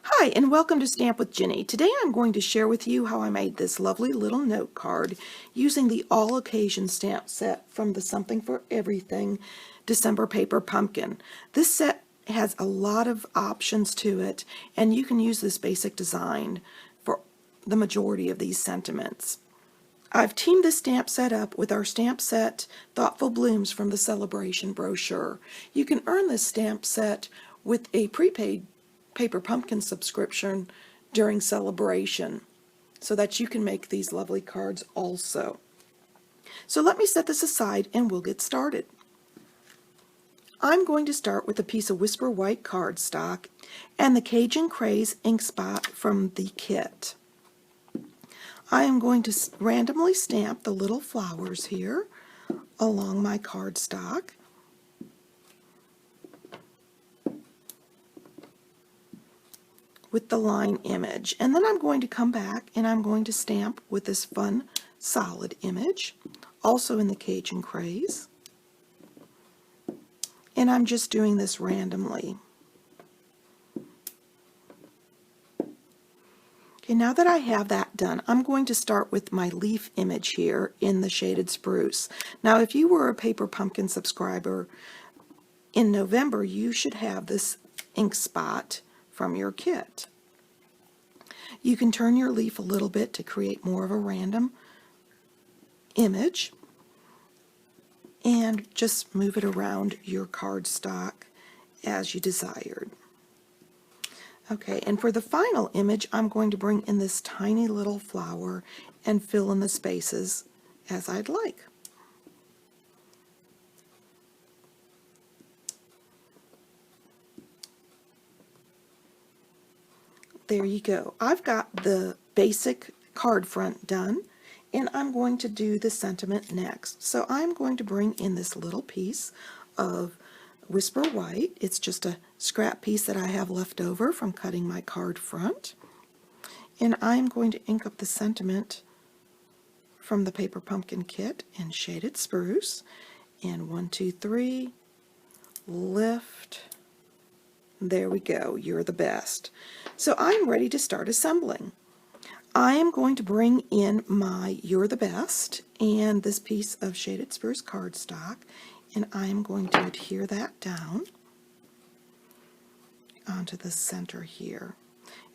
Hi, and welcome to Stamp with Ginny. Today I'm going to share with you how I made this lovely little note card using the All Occasion stamp set from the Something for Everything December Paper Pumpkin. This set has a lot of options to it, and you can use this basic design for the majority of these sentiments. I've teamed this stamp set up with our stamp set Thoughtful Blooms from the Sale-a-bration brochure. You can earn this stamp set with a prepaid Paper Pumpkin subscription during Sale-a-bration so that you can make these lovely cards also. So let me set this aside and we'll get started. I'm going to start with a piece of Whisper White cardstock and the Cajun Craze ink spot from the kit. I am going to randomly stamp the little flowers here along my cardstock. With the line image, and then I'm going to come back and I'm going to stamp with this fun solid image, also in the Cajun Craze, and I'm just doing this randomly. Okay, now that I have that done, I'm going to start with my leaf image here in the Shaded Spruce. Now if you were a Paper Pumpkin subscriber in November, you should have this ink spot from your kit. You can turn your leaf a little bit to create more of a random image and just move it around your cardstock as you desired. Okay, and for the final image, I'm going to bring in this tiny little flower and fill in the spaces as I'd like. There you go. I've got the basic card front done, and I'm going to do the sentiment next. So I'm going to bring in this little piece of Whisper White. It's just a scrap piece that I have left over from cutting my card front. And I'm going to ink up the sentiment from the Paper Pumpkin kit in Shaded Spruce. And 1, 2, 3, lift. There we go. You're the best. So I'm ready to start assembling. I am going to bring in my You're the Best and this piece of Shaded Spruce cardstock, and I'm going to adhere that down onto the center here.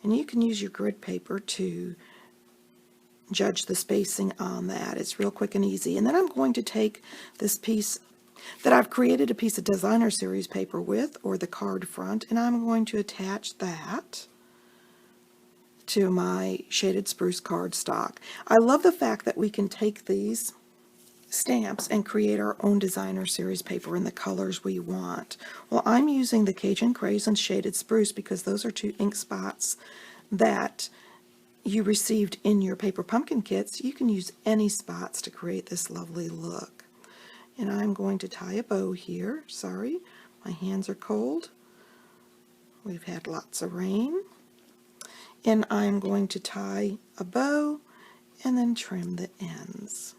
And you can use your grid paper to judge the spacing on that. It's real quick and easy. And then I'm going to take this piece that I've created a piece of designer series paper with, or the card front, and I'm going to attach that to my Shaded Spruce cardstock. I love the fact that we can take these stamps and create our own designer series paper in the colors we want. Well, I'm using the Cajun Craze and Shaded Spruce because those are two ink spots that you received in your Paper Pumpkin kits. You can use any spots to create this lovely look. And I'm going to tie a bow here. Sorry, my hands are cold. We've had lots of rain. And I'm going to tie a bow and then trim the ends.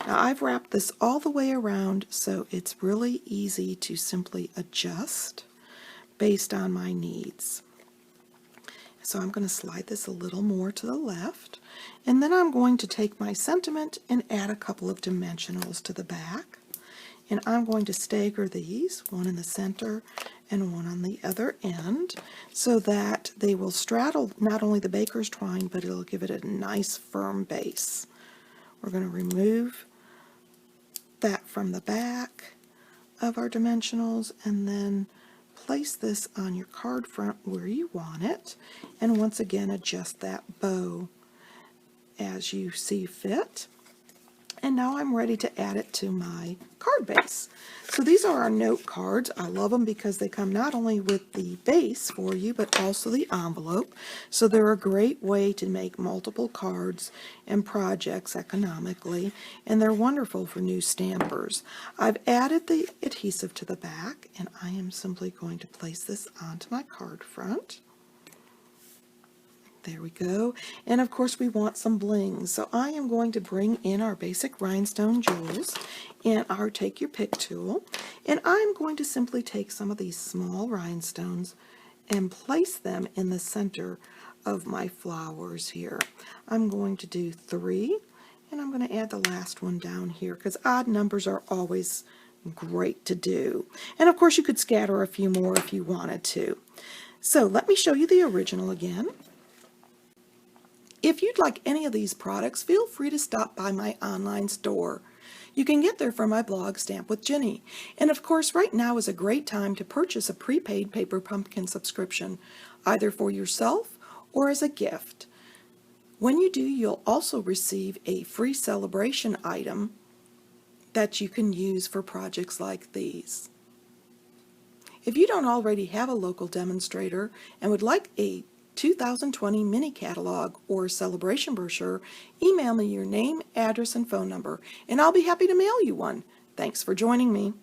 Now I've wrapped this all the way around, so it's really easy to simply adjust based on my needs. So I'm going to slide this a little more to the left, and then I'm going to take my sentiment and add a couple of dimensionals to the back. And I'm going to stagger these, one in the center and one on the other end, so that they will straddle not only the baker's twine, but it'll give it a nice firm base. We're going to remove that from the back of our dimensionals and then place this on your card front where you want it, and once again adjust that bow as you see fit. And now I'm ready to add it to my card base. So these are our note cards. I love them because they come not only with the base for you, but also the envelope. So they're a great way to make multiple cards and projects economically, and they're wonderful for new stampers. I've added the adhesive to the back, and I am simply going to place this onto my card front. There we go. And of course we want some blings. So I am going to bring in our basic rhinestone jewels and our take your pick tool. And I'm going to simply take some of these small rhinestones and place them in the center of my flowers here. I'm going to do 3, and I'm going to add the last one down here because odd numbers are always great to do. And of course you could scatter a few more if you wanted to. So let me show you the original again. If you'd like any of these products, feel free to stop by my online store. You can get there from my blog, Stamp with Jini. And of course, right now is a great time to purchase a prepaid paper pumpkin subscription, either for yourself or as a gift. When you do, you'll also receive a free Sale-a-bration item that you can use for projects like these. If you don't already have a local demonstrator and would like a 2020 mini catalog or Sale-a-bration brochure, email me your name, address, and phone number, and I'll be happy to mail you one. Thanks for joining me.